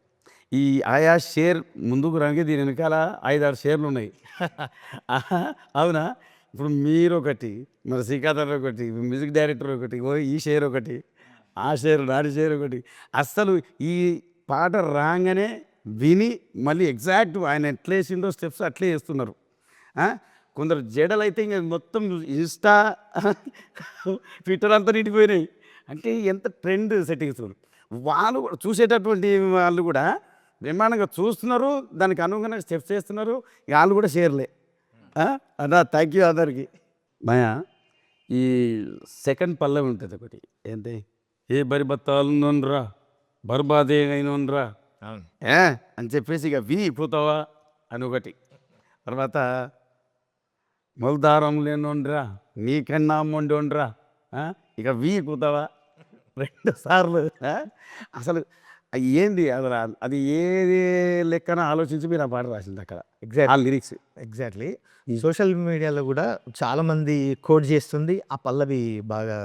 ఈ ఆయా షేర్ ముందుకు రంగి దీని వెనకాల 5-6 షేర్లు ఉన్నాయి. అవునా? ఇప్పుడు మీరు ఒకటి, మరి శ్రీకాంత్ ఒకటి, మ్యూజిక్ డైరెక్టర్ ఒకటి, ఈ షేర్ ఒకటి, ఆ షేర్ నాటి షేర్ ఒకటి. అస్సలు ఈ పాట రాగానే విని మళ్ళీ ఎగ్జాక్ట్ ఆయన ఎట్లా వేసిండో స్టెప్స్ అట్లే వేస్తున్నారు. కొందరు జడలు అయితే ఇంకా మొత్తం ఇన్స్టా ట్విట్టర్ అంతా నిండిపోయినాయి. అంటే ఎంత ట్రెండ్ సెట్టింగ్స్ వాళ్ళు చూసేటటువంటి వాళ్ళు కూడా బ్రహ్మాండంగా చూస్తున్నారు, దానికి అనుగుణంగా స్టెప్స్ వేస్తున్నారు. వాళ్ళు కూడా షేర్లే. అదా థ్యాంక్ యూ అందరికి. మాయా ఈ సెకండ్ పల్లవి ఉంటుంది ఒకటి, ఏంటి, ఏ బరి బత్తాలున్నోన్రా బర్బాదే అయినోన్రా అవును. ఏ అని చెప్పేసి ఇక వి పోతావా అని ఒకటి, తర్వాత మొలదారం లేనుండ్రా నీకన్నా మొండోండ్రా, ఇక వి పోతావా 2 సార్లు. అసలు ఏంది అసలు అది ఏది లెక్కన ఆలోచించి మీరు ఆ పాట రాసింది అక్కడ ఎగ్జాక్ట్ ఆ లిరిక్స్. ఎగ్జాక్ట్లీ సోషల్ మీడియాలో కూడా చాలామంది కోట్ చేస్తుంది ఆ పల్లవి బాగా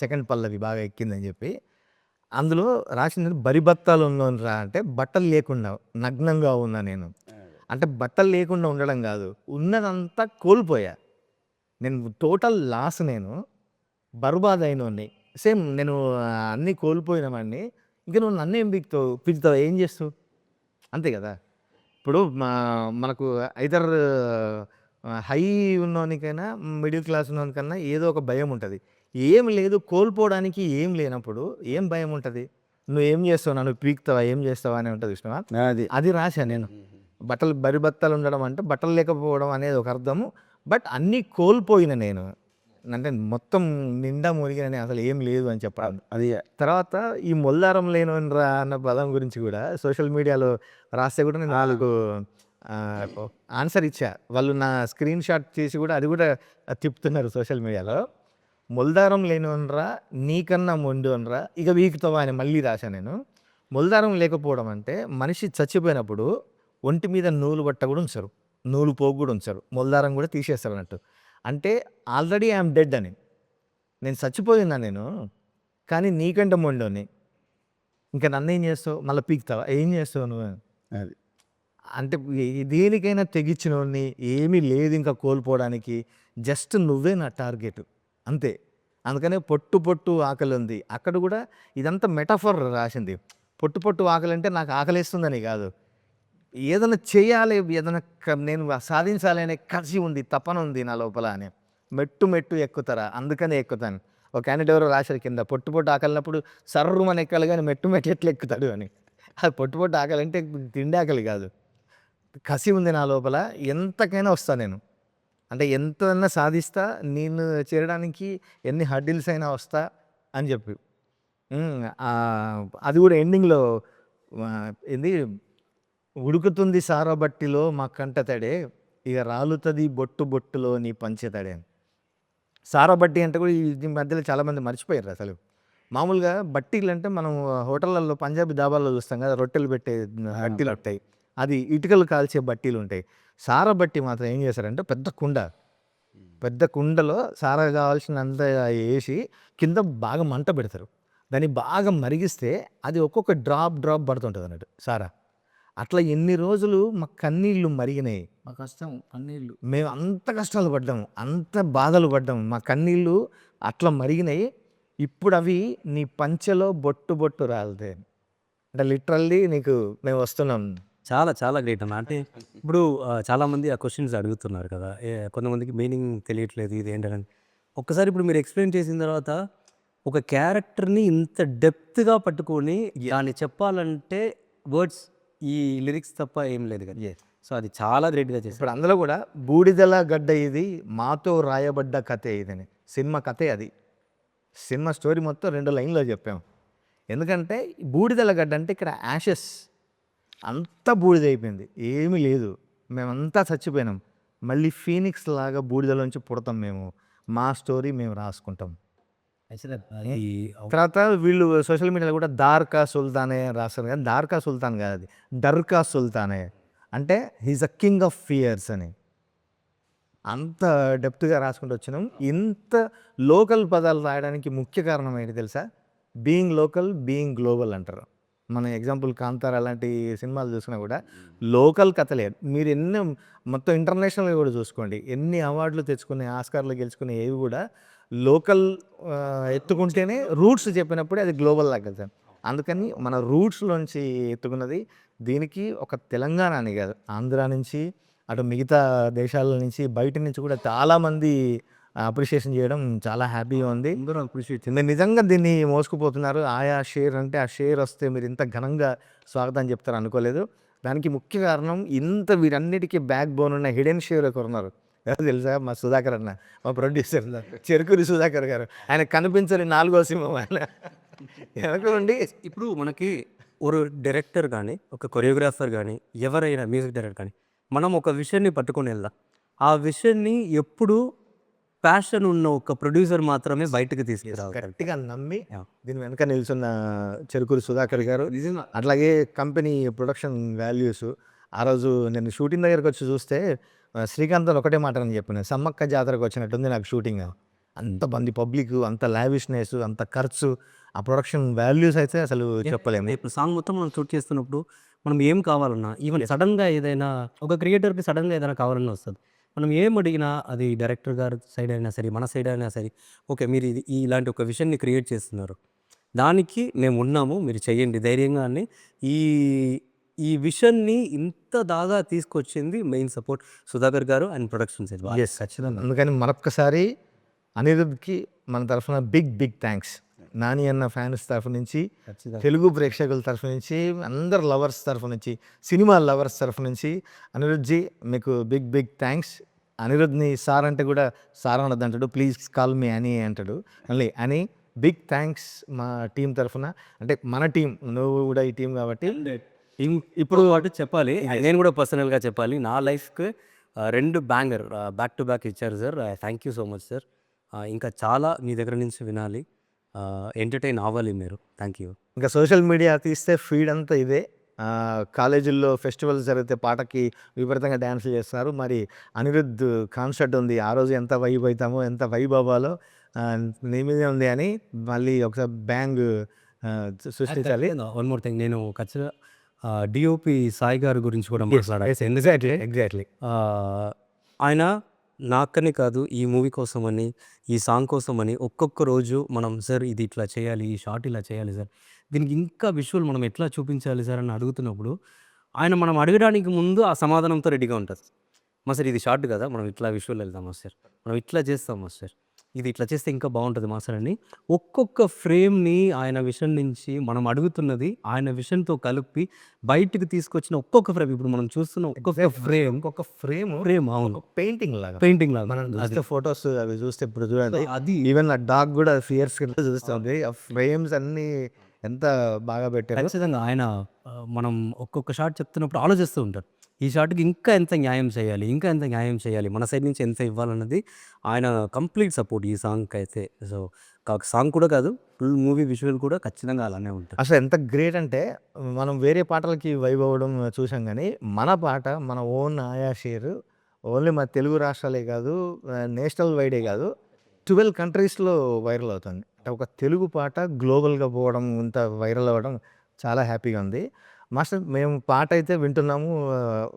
సెకండ్ పల్లవి బాగా ఎక్కిందని చెప్పి. అందులో రాసింది బరిబత్తాలు ఉన్నోన్రా అంటే బట్టలు లేకుండా నగ్నంగా ఉన్నా నేను. అంటే బట్టలు లేకుండా ఉండడం కాదు, ఉన్నదంతా కోల్పోయా నేను, టోటల్ లాస్ నేను, బర్బాద్ అయినోడిని. సేమ్ నేను అన్నీ కోల్పోయినవాడిని. ఇంక నువ్వు నన్నేం పిలుతావు ఏం చేస్తావు అంతే కదా. ఇప్పుడు మనకు ఐదర్ హై ఉన్నోనికైనా మిడిల్ క్లాస్ ఉన్నోనికన్నా ఏదో ఒక భయం ఉంటుంది. ఏం లేదు కోల్పోవడానికి ఏం లేనప్పుడు ఏం భయం ఉంటుంది. నువ్వేం చేస్తావు, నన్ను పీకుతావా ఏం చేస్తావా అని ఉంటుంది చూసినావా. అది అది రాశా నేను. బట్టలు బరిబత్తలు ఉండడం అంటే బట్టలు లేకపోవడం అనేది ఒక అర్థము. బట్ అన్నీ కోల్పోయిన నేను, అంటే మొత్తం నిండా మునిగిన అసలు ఏం లేదు అని చెప్పాలి. అది తర్వాత ఈ మొల్లారం లేనోన్రా అన్న పదం గురించి కూడా సోషల్ మీడియాలో రాస్తే కూడా నేను వాళ్ళకు ఆన్సర్ ఇచ్చా. వాళ్ళు నా స్క్రీన్ షాట్ చేసి కూడా అది కూడా తిప్పుతున్నారు సోషల్ మీడియాలో. మొల్దారం లేనోన్రా నీకన్నా మొండోన్రా ఇక వీకుతావా అని మళ్ళీ రాశా నేను. మొల్దారం లేకపోవడం అంటే మనిషి చచ్చిపోయినప్పుడు ఒంటి మీద నూలు బట్ట కూడా ఉంచరు, నూలు పోగు కూడా ఉంచరు, మొల్దారం కూడా తీసేస్తారు అన్నట్టు. అంటే ఆల్రెడీ ఐఎమ్ డెడ్ అని, నేను చచ్చిపోయినా నేను, కానీ నీకంటే మొండోని, ఇంకా నన్నేం చేస్తావు మళ్ళీ పీకుతావా ఏం చేస్తావు నువ్వు. అది అంటే దేనికైనా తెగించినోడిని, ఏమీ లేదు ఇంకా కోల్పోవడానికి, జస్ట్ నువ్వే నా టార్గెట్ అంతే. అందుకనే పొట్టు పొట్టు ఆకలి ఉంది అక్కడ కూడా ఇదంతా మెటాఫర్ రాసింది. పొట్టు పొట్టు ఆకలి అంటే నాకు ఆకలిస్తుందని కాదు, ఏదైనా చేయాలి, ఏదైనా నేను సాధించాలి అనే కసి ఉంది, తపన ఉంది నా లోపల అని. మెట్టు మెట్టు ఎక్కుతారా అందుకనే ఎక్కుతాను. ఒక క్యాండిడేట్ ఎవరో రాశారు కింద, పొట్టు పొట్టు ఆకలినప్పుడు సర్రుమని ఎక్కాలి కానీ మెట్టు మెట్టు ఎట్లా ఎక్కుతాడు అని. అది పొట్టు పొట్టు ఆకలి అంటే తిండి ఆకలి కాదు, కసి ఉంది నా లోపల, ఎంతకైనా వస్తా నేను, అంటే ఎంతైనా సాధిస్తా, నేను చేరడానికి ఎన్ని హర్డిల్స్ అయినా వస్తా అని చెప్పి. అది కూడా ఎండింగ్లో ఏంది, ఉడుకుతుంది సారబట్టిలో మా కంట తడే, ఇక రాలుతుంది బొట్టు బొట్టులో నీ పంచెతడే అని. సారబట్టి అంటే కూడా ఈ మధ్యలో చాలామంది మర్చిపోయారు అసలు. మామూలుగా బట్టీలు అంటే మనం హోటళ్ళల్లో పంజాబీ దాబాల్లో చూస్తాం కదా, రొట్టెలు పెట్టే బట్టీలు ఉంటాయి, అది ఇటుకలు కాల్చే బట్టీలు ఉంటాయి. సారా బట్టి మాత్రం ఏం చేస్తారంటే పెద్ద కుండలో సారా కావాల్సినంత వేసి కింద బాగా మంట పెడతారు, దాన్ని బాగా మరిగిస్తే అది ఒక్కొక్క డ్రాప్ పడుతుంటుంది అన్నట్టు సారా. అట్లా ఎన్ని రోజులు మా కన్నీళ్ళు మరిగినాయి, మా కష్టం కన్నీళ్ళు. మేము అంత కష్టాలు పడ్డాము, అంత బాధలు పడ్డాము, మా కన్నీళ్ళు అట్లా మరిగినాయి. ఇప్పుడు అవి నీ పంచెలో బొట్టు బొట్టు రాలితే, అంటే లిటరల్లీ నీకు మేము వస్తున్నాం. చాలా చాలా గ్రేట్ అన్న. అంటే ఇప్పుడు చాలామంది ఆ క్వశ్చన్స్ అడుగుతున్నారు కదా, కొంతమందికి మీనింగ్ తెలియట్లేదు ఇది ఏంటని. ఒక్కసారి ఇప్పుడు మీరు ఎక్స్ప్లెయిన్ చేసిన తర్వాత ఒక క్యారెక్టర్ని ఇంత డెప్త్గా పట్టుకొని దాన్ని చెప్పాలంటే వర్డ్స్ ఈ లిరిక్స్ తప్ప ఏం లేదు కదా. సో అది చాలా గ్రేట్గా చేశారు. ఇప్పుడు అందులో కూడా బూడిదల గడ్డ ఇది మాతో రాయబడ్డ కథే ఇదని, సినిమా కథే అది. సినిమా స్టోరీ మొత్తం 2 లైన్లో చెప్పాము. ఎందుకంటే బూడిదల గడ్డ అంటే ఇక్కడ యాషెస్ అంతా బూడిదైపోయింది, ఏమీ లేదు, మేమంతా చచ్చిపోయినాం, మళ్ళీ ఫీనిక్స్ లాగా బూడిదలోంచి పుడతాం మేము, మా స్టోరీ మేము రాసుకుంటాం. ఈ తర్వాత వీళ్ళు సోషల్ మీడియాలో కూడా దార్కా సుల్తానే రాస్తారు కానీ దార్కా సుల్తాన్ కాదు, అది డర్కా సుల్తానే, అంటే he's a king of fears అని. అంత డెప్త్గా రాసుకుంటూ వచ్చినాం. ఇంత లోకల్ పదాలు రాయడానికి ముఖ్య కారణం ఏంటి తెలుసా, బీయింగ్ లోకల్ బీయింగ్ గ్లోబల్ అంటారు. మన ఎగ్జాంపుల్ కాంతార అలాంటి సినిమాలు చూసినా కూడా లోకల్ కథలే. మీరు ఎన్ని మొత్తం ఇంటర్నేషనల్గా కూడా చూసుకోండి, ఎన్ని అవార్డులు తెచ్చుకునే, ఆస్కార్లు గెలుచుకునే ఏవి కూడా లోకల్ ఎత్తుకుంటేనే, రూట్స్ చెప్పినప్పుడే అది గ్లోబల్ లాగా. అందుకని మన రూట్స్లోంచి ఎత్తుకున్నది. దీనికి ఒక తెలంగాణ అని కాదు, ఆంధ్ర నుంచి అటు మిగతా దేశాల నుంచి బయట నుంచి కూడా చాలామంది అప్రిషియేషన్ చేయడం చాలా హ్యాపీగా ఉంది. అందరూ అప్రిషియేట్ నిజంగా దీన్ని మోసుకుపోతున్నారు. ఆయా షేర్ అంటే ఆ షేర్ వస్తే మీరు ఇంత ఘనంగా స్వాగతం చెప్తారు అనుకోలేదు. దానికి ముఖ్య కారణం ఇంత వీరన్నిటికీ బ్యాక్ బోన్ ఉన్న హిడెన్ షేర్ ఒకరు ఉన్నారు, ఎవరు తెలుసా, మా సుధాకర్ అన్న, మా ప్రొడ్యూసర్ చెరుకూరి సుధాకర్ గారు. ఆయన కనిపించని 4వ సింహం ఆయన వెనక ఉండి. ఇప్పుడు మనకి ఒక డైరెక్టర్ కానీ, ఒక కొరియోగ్రాఫర్ కానీ, ఎవరైనా మ్యూజిక్ డైరెక్టర్ కానీ, మనం ఒక విషయాన్ని పట్టుకొని వెళ్దాం. ఆ విషయాన్ని ఎప్పుడు ప్యాషన్ ఉన్న ఒక ప్రొడ్యూసర్ మాత్రమే బయటకు తీసుకురావాలి. గట్టిగా నమ్మి Yeah. దీని వెనక నిల్చున్న చెరుకూరు సుధాకర్ గారు, నిజంగా అట్లాగే కంపెనీ ప్రొడక్షన్ వాల్యూస్. ఆ రోజు నేను షూటింగ్ దగ్గరకు వచ్చి చూస్తే శ్రీకాంత్ అని ఒకటే మాట అని చెప్పిన, సమ్మక్క జాతరకు వచ్చినట్టుంది నాకు షూటింగ్. అంత మంది పబ్లిక్, అంత లావిష్నెస్, అంత ఖర్చు, ఆ ప్రొడక్షన్ వాల్యూస్ అయితే అసలు చెప్పలేము. ఇప్పుడు సాంగ్ మొత్తం మనం షూట్ చేస్తున్నప్పుడు మనం ఏం కావాలన్నా, ఈవెన్ సడన్గా ఏదైనా ఒక క్రియేటర్కి సడన్గా ఏదైనా కావాలన్నా వస్తుంది. మనం ఏం అడిగినా అది డైరెక్టర్ గారి సైడ్ అయినా సరే, మన సైడ్ అయినా సరే, ఓకే మీరు ఇది ఇలాంటి ఒక విషయాన్ని క్రియేట్ చేస్తున్నారు, దానికి మేము ఉన్నాము, మీరు చెయ్యండి ధైర్యంగా అని ఈ ఈ విషయాన్ని ఇంత దాగా తీసుకొచ్చింది మెయిన్ సపోర్ట్ సుధాకర్ గారు అండ్ ప్రొడక్షన్ సైడ్. ఎస్, ఖచ్చితంగా. అందుకని మరొక్కసారి అనిరుద్ధ్కి మన తరఫున బిగ్ థ్యాంక్స్. నాని అన్న ఫ్యాన్స్ తరఫు నుంచి, తెలుగు ప్రేక్షకుల తరఫు నుంచి, అందరు లవర్స్ తరఫు నుంచి, సినిమా లవర్స్ తరఫు నుంచి అనిరుద్ధ్జీ మీకు బిగ్ థ్యాంక్స్. అనిరుద్ధ్ని సార్ అంటే కూడా సార్ అనొద్దు అంటాడు, ప్లీజ్ కాల్ మీ అని అంటాడు. మళ్ళీ అని బిగ్ థ్యాంక్స్ మా టీం తరఫున. అంటే మన టీం, నువ్వు కూడా ఈ టీం కాబట్టి. ఇప్పుడు వాటి చెప్పాలి, నేను కూడా పర్సనల్గా చెప్పాలి, నా లైఫ్కి 2 బ్యాంగర్ బ్యాక్ టు బ్యాక్ ఇచ్చారు sir. Thank you so much sir. ఇంకా చాలా మీ దగ్గర నుంచి వినాలి, ఎంటర్టైన్ అవ్వాలి మీరు. Thank you. ఇంకా సోషల్ మీడియా తీస్తే ఫీడ్ అంతా ఇదే. కాలేజీల్లో ఫెస్టివల్స్ జరిగితే పాటకి విపరీతంగా డ్యాన్సులు చేస్తున్నారు. మరి అనిరుద్ధ్ కాన్సర్ట్ ఉంది, ఆ రోజు ఎంత వైబ్ అవుతామో, ఎంత వైబ్ అవ్వాలో నీ మీదే ఉంది అని మళ్ళీ ఒకసారి బ్యాంగ్ సృష్టించాలి. వన్ మోర్ థింగ్, నేను ఖచ్చితంగా డిఓపి సాయి గారి గురించి కూడా మాట్లాడాలి. ఎందుకంటే ఎగ్జాక్ట్లీ ఆయన నాకని కాదు, ఈ మూవీ కోసమని, ఈ సాంగ్ కోసమని ఒక్కొక్క రోజు మనం సార్ ఇది ఇట్లా చేయాలి, ఈ షార్ట్ ఇలా చేయాలి సార్, దీనికి ఇంకా విజువల్ మనం ఎట్లా చూపించాలి సార్ అని అడుగుతున్నప్పుడు ఆయన మనం అడగడానికి ముందు ఆ సమాధానంతో రెడీగా ఉంటుంది. మా సార్ ఇది షార్ట్ కదా, మనం ఇట్లా విజువల్ వెళ్దామా సార్, మనం ఇట్లా చేస్తామా సార్, ఇది ఇట్లా చేస్తే ఇంకా బాగుంటుంది మా సార్ అని ఒక్కొక్క ఫ్రేమ్ని ఆయన విషన్ నుంచి మనం అడుగుతున్నది ఆయన విషన్తో కలిపి బయటికి తీసుకొచ్చిన ఒక్కొక్క ఫ్రేమ్, ఇప్పుడు మనం చూస్తున్న ఒక్కొక్క ఫ్రేమ్ ఇంకొక ఫ్రేమ్ అవును పెయింటింగ్ లాగా, పెయింటింగ్ లాగా మనం చూస్తే ఫొటోస్ అవి చూస్తే ఇప్పుడు చూడండి, అది ఈవెన్ ఆ డాగ్ కూడా ఫియర్స్ చూస్తుంది. ఆ ఫ్రేమ్స్ అన్ని ఎంత బాగా పెట్టారు. ఖచ్చితంగా ఆయన మనం ఒక్కొక్క షాట్ చెప్తున్నప్పుడు ఆలోచిస్తూ ఉంటారు, ఈ షాట్కి ఇంకా ఎంత న్యాయం చేయాలి, ఇంకా ఎంత న్యాయం చేయాలి, మన సైడ్ నుంచి ఎంత ఇవ్వాలన్నది ఆయన కంప్లీట్ సపోర్ట్ ఈ సాంగ్కి అయితే. సో సాంగ్ కూడా కాదు, ఫుల్ మూవీ విజువల్ కూడా ఖచ్చితంగా అలానే ఉంటుంది. అసలు ఎంత గ్రేట్ అంటే మనం వేరే పాటలకి వైబ్ అవ్వడం చూసాం, కానీ మన పాట మన ఓన్ ఆయా షేర్ ఓన్లీ మన తెలుగు రాష్ట్రాలే కాదు, నేషనల్ వైడే కాదు, 12 కంట్రీస్లో వైరల్ అవుతుంది. అంటే ఒక తెలుగు పాట గ్లోబల్గా పోవడం, ఇంత వైరల్ అవ్వడం చాలా హ్యాపీగా ఉంది. మాస్టర్, మేము పాట అయితే వింటున్నాము,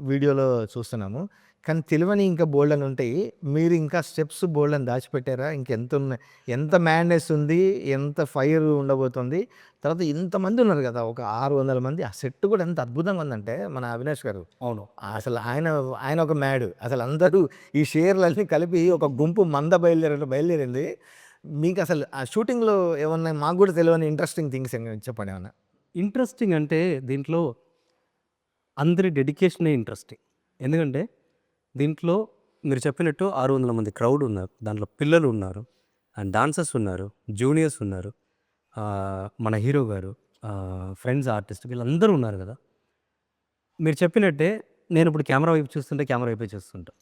వీడియోలో చూస్తున్నాము, కానీ తెలియని ఇంకా బోల్డ్ అని ఉంటాయి. మీరు ఇంకా స్టెప్స్ బోల్డ్ అని దాచిపెట్టారా? ఇంకెంత ఉన్నాయి, ఎంత మ్యాడ్నెస్ ఉంది, ఎంత ఫైర్ ఉండబోతుంది. తర్వాత ఇంతమంది ఉన్నారు కదా, ఒక 600 మంది. ఆ సెట్ కూడా ఎంత అద్భుతంగా ఉందంటే మన అవినాష్ గారు, అవును, అసలు ఆయన ఒక మ్యాడ్. అసలు అందరూ ఈ షేర్లన్నీ కలిపి ఒక గుంపు మంద బయలుదేరింది. మీకు అసలు ఆ షూటింగ్లో ఏమన్నా మాకు కూడా తెలియని ఇంట్రెస్టింగ్ థింగ్స్ చెప్పండి ఏమన్నా. ఇంట్రెస్టింగ్ అంటే దీంట్లో అందరి డెడికేషనే ఇంట్రెస్టింగ్. ఎందుకంటే దీంట్లో మీరు చెప్పినట్టు 600 మంది క్రౌడ్ ఉన్నారు, దాంట్లో పిల్లలు ఉన్నారు, అండ్ డాన్సర్స్ ఉన్నారు, జూనియర్స్ ఉన్నారు, మన హీరో గారు, ఫ్రెండ్స్ ఆర్టిస్ట్, వీళ్ళందరూ ఉన్నారు కదా. మీరు చెప్పినట్టే నేను ఇప్పుడు కెమెరా వైపు చూస్తుంటే కెమెరా వైపే చూస్తుంటా,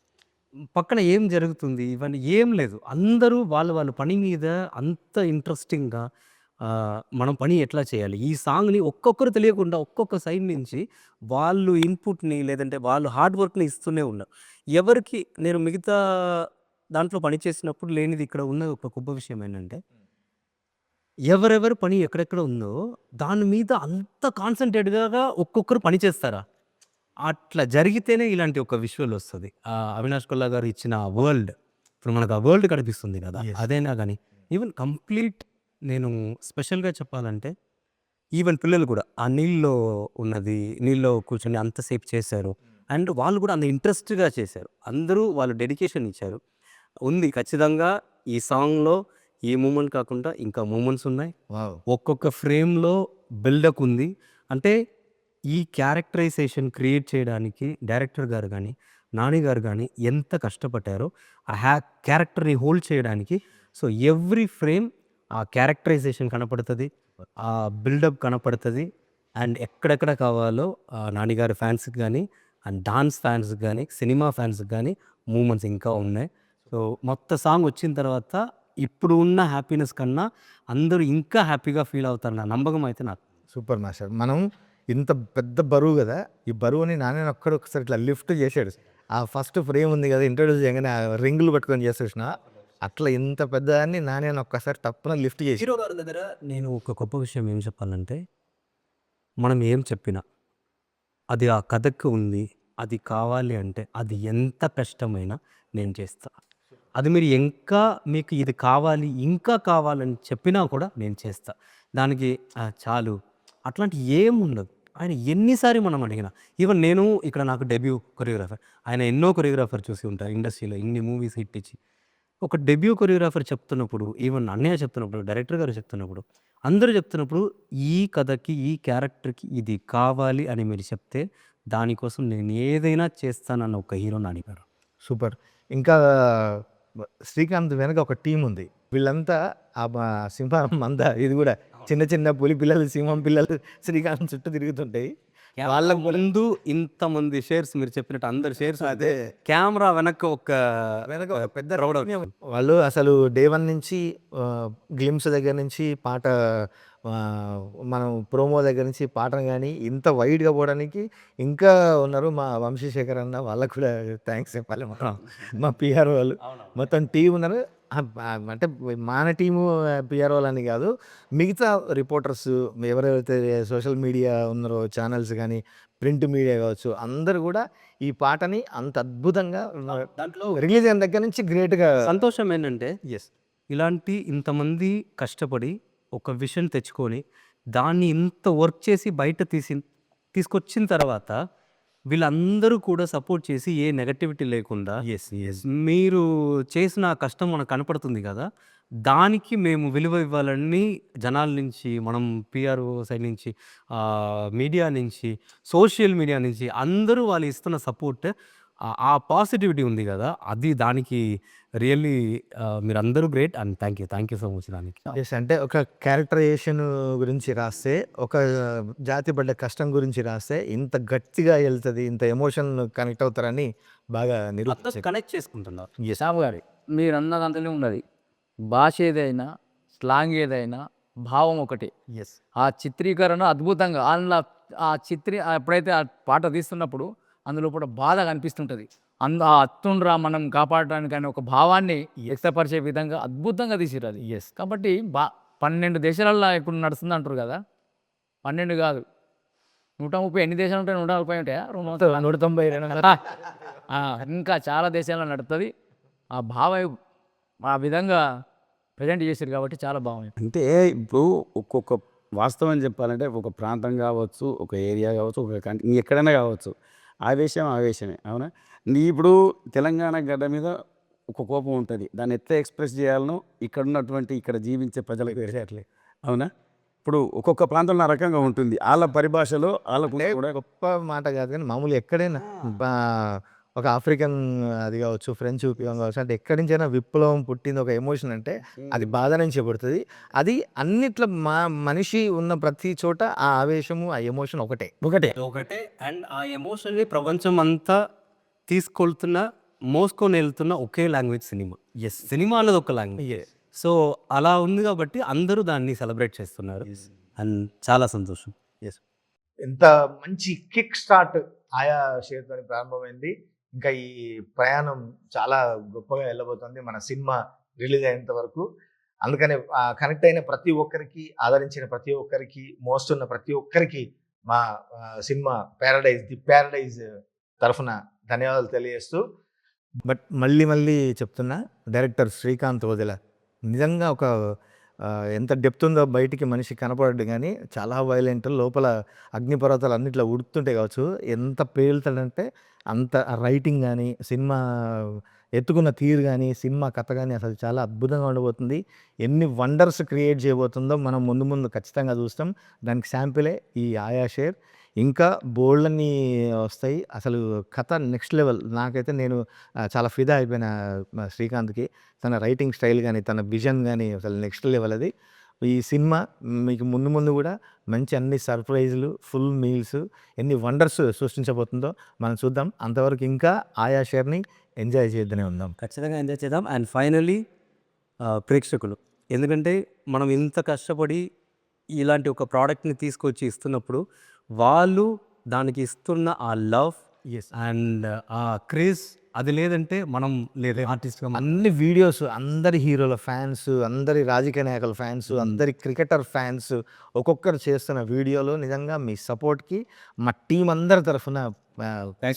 పక్కన ఏం జరుగుతుంది ఇవన్నీ ఏం లేదు, అందరూ వాళ్ళ పని మీద అంత ఇంట్రెస్టింగ్గా మనం పని ఎట్లా చేయాలి, ఈ సాంగ్ని ఒక్కొక్కరు తెలియకుండా ఒక్కొక్క సైడ్ నుంచి వాళ్ళు ఇన్పుట్ని లేదంటే వాళ్ళు హార్డ్ వర్క్ని ఇస్తూనే ఉన్నారు. ఎవరికి నేను మిగతా దాంట్లో పని చేసినప్పుడు లేనిది ఇక్కడ ఉన్న ఒక గొప్ప విషయం ఏంటంటే, ఎవరెవరి పని ఎక్కడెక్కడ ఉందో దాని మీద అంత కాన్సన్ట్రేట్గా ఒక్కొక్కరు పని చేస్తారా, అట్లా జరిగితేనే ఇలాంటి ఒక విజువల్ వస్తుంది. అవినాష్ కొల్లా గారు ఇచ్చిన వరల్డ్, ఇప్పుడు మనకు ఆ వరల్డ్ కనిపిస్తుంది కదా, అదేనా కానీ ఈవెన్ కంప్లీట్ నేను స్పెషల్గా చెప్పాలంటే ఈవెన్ పిల్లలు కూడా ఆ నీళ్ళలో కూర్చొని అంతసేపు చేశారు, అండ్ వాళ్ళు కూడా అంత ఇంట్రెస్ట్గా చేశారు, అందరూ వాళ్ళు డెడికేషన్ ఇచ్చారు. ఉంది ఖచ్చితంగా ఈ సాంగ్లో ఈ మూమెంట్ కాకుండా ఇంకా మూమెంట్స్ ఉన్నాయి, ఒక్కొక్క ఫ్రేమ్లో బిల్డప్ ఉంది. అంటే ఈ క్యారెక్టరైజేషన్ క్రియేట్ చేయడానికి డైరెక్టర్ గారు కానీ నాని గారు కానీ ఎంత కష్టపడ్డారో ఆ క్యారెక్టర్ని హోల్డ్ చేయడానికి. సో ఎవ్రీ ఫ్రేమ్ ఆ క్యారెక్టరైజేషన్ కనపడుతుంది, ఆ బిల్డప్ కనపడుతుంది, అండ్ ఎక్కడెక్కడ కావాలో నానిగారి ఫ్యాన్స్‌కి గానీ, అండ్ డాన్స్ ఫ్యాన్స్‌కి గానీ, సినిమా ఫ్యాన్స్‌కి గానీ మూవ్‌మెంట్స్ ఇంకా ఉన్నాయి. సో, మొత్తం సాంగ్ వచ్చిన తర్వాత ఇప్పుడు ఉన్న హ్యాపీనెస్ కన్నా అందరూ ఇంకా హ్యాపీగా ఫీల్ అవుతారన్న నమ్మకం అయితే నాకు. Super master. మనం ఇంత పెద్ద బరువు గదా! ఈ బరువుని నాని ఒక్కడు ఒకసారి ఇట్లా లిఫ్ట్ చేసాడు. ఆ ఫస్ట్ ఫ్రేమ్ ఉంది గదా! ఇంట్రొడ్యూస్ చేయంగానే ఆ రింగులు పట్టుకొని చేస్తాడు చూసినావా? అట్లా ఇంత పెద్దదాన్ని నాని ఒక్కసారి టప్పున లిఫ్ట్ చేసి హీరో గారి దగ్గర నేను ఒక గొప్ప విషయం ఏం చెప్పాలంటే, మనం ఏం చెప్పినా అది ఆ కథకు ఉంది. అది కావాలి అంటే అది ఎంత కష్టమైనా నేను చేస్తా. అది మీరు ఇంకా మీకు ఇది కావాలి, ఇంకా కావాలని చెప్పినా కూడా నేను చేస్తా. దానికి చాలు అట్లాంటియి ఏముండదు. ఆయన ఎన్నిసారి మనం అడిగినా ఈవెన్ నేను ఇక్కడ నాకు డెబ్యూ కొరియోగ్రాఫర్. ఆయన ఎన్నో కొరియోగ్రాఫర్ చూసి ఉంటారు ఇండస్ట్రీలో ఇన్ని మూవీస్ హిట్ ఇచ్చి. ఒక డెబ్యూ కొరియోగ్రాఫర్ చెప్తున్నప్పుడు, ఈవెన్ అన్నయ్య చెప్తున్నప్పుడు, డైరెక్టర్ గారు చెప్తున్నప్పుడు, అందరూ చెప్తున్నప్పుడు ఈ కథకి, ఈ క్యారెక్టర్‌కి ఇది కావాలి అని మీరు చెప్తే దానికోసం నేను ఏదైనా చేస్తానన్న ఒక హీరో నాని గారు. సూపర్. ఇంకా శ్రీకాంత్ వెనక ఒక టీమ్ ఉంది. వీళ్ళంతా సింహం మంద ఇది గూడా చిన్న చిన్న పులి పిల్లలు, సింహం పిల్లలు శ్రీకాంత్ చుట్టూ తిరుగుతుంటాయి. వాళ్ళ ముందు ఇంతమంది షేర్స్ మీరు చెప్పినట్టు అందరు షేర్స్ అదే కెమెరా వెనక ఒక పెద్ద crowd వాళ్ళు అసలు డే 1 నుంచి గ్లిమ్స్ దగ్గర నుంచి పాట మనం ప్రోమో దగ్గర నుంచి పాటను గానీ ఇంత వైడ్‌గా పోవడానికి ఇంకా ఉన్నారు. మా వంశీశేఖర్ అన్న వాళ్ళకి కూడా థాంక్స్ చెప్పాలి. మా పీఆర్ వాళ్ళు మొత్తం టీమ్ ఉన్నారు. అంటే మన టీము పీఆర్ వాళ్ళని కాదు. మిగతా రిపోర్టర్స్ ఎవరైతే సోషల్ మీడియా ఉన్నారో ఛానల్స్ గానీ, ప్రింట్ మీడియా కావచ్చు అందరూ కూడా ఈ పాటని అంత అద్భుతంగా దాంట్లో రిలీజ్ అయిన దగ్గర నుంచి గ్రేట్‌గా సంతోషం ఏంటంటే యెస్. ఇలాంటి ఇంతమంది కష్టపడి ఒక విషన్ తెచ్చుకొని దాన్ని ఇంత వర్క్ చేసి బయట తీసుకొచ్చిన తర్వాత వీళ్ళందరూ కూడా సపోర్ట్ చేసి ఏ నెగటివిటీ లేకుండా యెస్. మీరు చేసిన ఆ కష్టం మనకు కనపడుతుంది కదా! దానికి మేము విలువ ఇవ్వాలని జనాల నుంచి, మనం పీఆర్ఓ సైడ్ నుంచి, మీడియా నుంచి, సోషల్ మీడియా నుంచి అందరూ వాళ్ళు ఇస్తున్న సపోర్ట్ ఆ పాజిటివిటీ ఉంది కదా! అది దానికి రియల్లీ మీరందరూ great and thank you so much దానికి. యెస్. అంటే ఒక క్యారెక్టరైజేషన్ గురించి రాస్తే, ఒక జాతి పడ్డ కష్టం గురించి రాస్తే ఇంత గట్టిగా ఎళ్తది. ఇంత ఎమోషన్ కనెక్ట్ అవుతారని బాగా అందరూ నిరూపించారు. కనెక్ట్ చేసుకుంటున్నారు. శ్యామ్ గారు మీరన్న దాంట్లోనే ఉన్నది. భాష ఏదైనా, స్లాంగ్ ఏదైనా, భావం ఒకటే. యెస్. ఆ చిత్రీకరణ అద్భుతంగా ఎప్పుడైతే ఆ పాట తీస్తున్నప్పుడు అందులో కూడా బాధ కనిపిస్తుంటుంది. ఆ అత్తుండ్రా మనం కాపాడడానికి అనే ఒక భావాన్ని వ్యక్తపరిచే విధంగా అద్భుతంగా తీసిర్రు అది. యెస్. కాబట్టి 12 దేశాలల్లో ఇప్పుడు నడుస్తుంది అంటారు కదా! 12 కాదు 130 ఎన్ని దేశాలు ఉంటాయి? 140 ఉంటాయా? 190 ఇంకా చాలా దేశాల్లో నడుస్తుంది. ఆ భావం ఆ విధంగా ప్రజెంట్ చేశారు కాబట్టి చాలా బాగుంది. అంటే ఇప్పుడు ఒక్కొక్క వాస్తవం చెప్పాలంటే ఒక ప్రాంతం కావచ్చు, ఒక ఏరియా కావచ్చు, ఒక కంట్రీ ఎక్కడైనా కావచ్చు. ఆవేశం ఆవేశమే. అవునా? ఇప్పుడు తెలంగాణ గడ్డ మీద ఒక కోపం ఉంటుంది. దాన్ని ఎట్లా ఎక్స్‌ప్రెస్ చేయాలనో ఇక్కడ జీవించే ప్రజలకు తెలియట్లేదు. అవునా? ఇప్పుడు ఒక్కొక్క ప్రాంతంలో ఆ రకంగా ఉంటుంది. ఆళ్ళ పరిభాషలో ఆళ్ళకు అంటే కూడా గొప్ప మాట కాదు కానీ మామూలుగా ఎక్కడైనా ఒక ఆఫ్రికన్ అది కావచ్చు, ఫ్రెంచ్ విప్లవం కావచ్చు, అంటే ఎక్కడి నుంచైనా విప్లవం పుట్టింది ఒక ఎమోషన్ అంటే అది బాధ నుంచే పుడుతది. అది అన్నిట్లో మనిషి ఉన్న ప్రతి చోట ఆ ఆవేశము, ఆ ఎమోషన్ ఒకటే. ఒకటే అండ్ ఆ ఎమోషన్‌ని ప్రపంచం అంతా మోసుకొని వెళ్తున్న ఒకే లాంగ్వేజ్ సినిమా. సినిమా అన్నది ఒక లాంగ్వేజ్. సో, అలా ఉంది కాబట్టి అందరూ దాన్ని సెలబ్రేట్ చేస్తున్నారు. అండ్ చాలా సంతోషం. ఎంత మంచి కిక్ స్టార్ట్ ఆయా షేర్‌తోని ప్రారంభమైంది. ఇంకా ఈ ప్రయాణం చాలా గొప్పగా వెళ్ళబోతుంది మన సినిమా రిలీజ్ అయ్యేంత వరకు. అందుకనే కనెక్ట్ అయిన ప్రతి ఒక్కరికి, ఆదరించిన ప్రతి ఒక్కరికి, మోస్తున్న ప్రతి ఒక్కరికి మా సినిమా ది ప్యారడైజ్ తరఫున ధన్యవాదాలు తెలియజేస్తూ బట్ మళ్ళీ చెప్తున్నా డైరెక్టర్ శ్రీకాంత్ ఓదెల నిజంగా ఒక ఎంత డెప్త్ ఉందో బయటికి మనిషి కనపడడు కానీ చాలా వైలెంట్ లోపల అగ్నిపర్వతాలు అన్నిట్లో ఉడుకుతుంటే కావచ్చు ఎంత పేలుతాడంటే అంత రైటింగ్ కానీ సినిమా ఎత్తుకున్న తీరు కానీ సినిమా కథ కానీ అసలు చాలా అద్భుతంగా ఉండబోతుంది. ఎన్ని వండర్స్ క్రియేట్ చేయబోతుందో మనం ముందు ఖచ్చితంగా చూస్తాం. దానికి శాంపిలే ఈ ఆయా షేర్. ఇంకా బోల్డన్ని వస్తాయి. అసలు కథ నెక్స్ట్ లెవెల్. నాకైతే నేను చాలా ఫిదా అయిపోయిన శ్రీకాంత్‌కి. తన రైటింగ్ స్టైల్ గానీ, తన విజన్ గానీ అసలు నెక్స్ట్ లెవెల్ అది. ఈ సినిమా మీకు ముందు ముందు కూడా మంచి అన్ని సర్ప్రైజ్లు, ఫుల్ మీల్స్, ఎన్ని వండర్స్ సృష్టించబోతుందో మనం చూద్దాం. అంతవరకు ఇంకా ఆయా షేర్ని ఎంజాయ్ చేద్దానే ఉందాం. ఖచ్చితంగా ఎంజాయ్ చేద్దాం. అండ్ ఫైనలీ ప్రేక్షకులు, ఎందుకంటే మనం ఇంత కష్టపడి ఇలాంటి ఒక ప్రోడక్ట్ని తీసుకొచ్చి ఇస్తున్నప్పుడు వాళ్ళు దానికి ఇస్తున్న ఆ లవ్ ఎస్, అండ్ ఆ క్రేజ్ అది లేదంటే మనం లేదే ఆర్టిస్ట్గా అన్ని వీడియోస్, అందరి హీరోల ఫ్యాన్స్, అందరి రాజకీయ నాయకుల ఫ్యాన్స్, అందరి క్రికెటర్ ఫ్యాన్స్ ఒక్కొక్కరు చేస్తున్న వీడియోలో నిజంగా మీ సపోర్ట్కి మా టీం అందరి తరఫున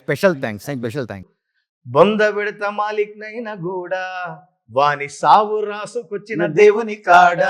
స్పెషల్ థ్యాంక్స్. బొంద పెడత మాలిక్ నైనా కూడా వాని సావు రాసుకొచ్చిన దేవుని కాడ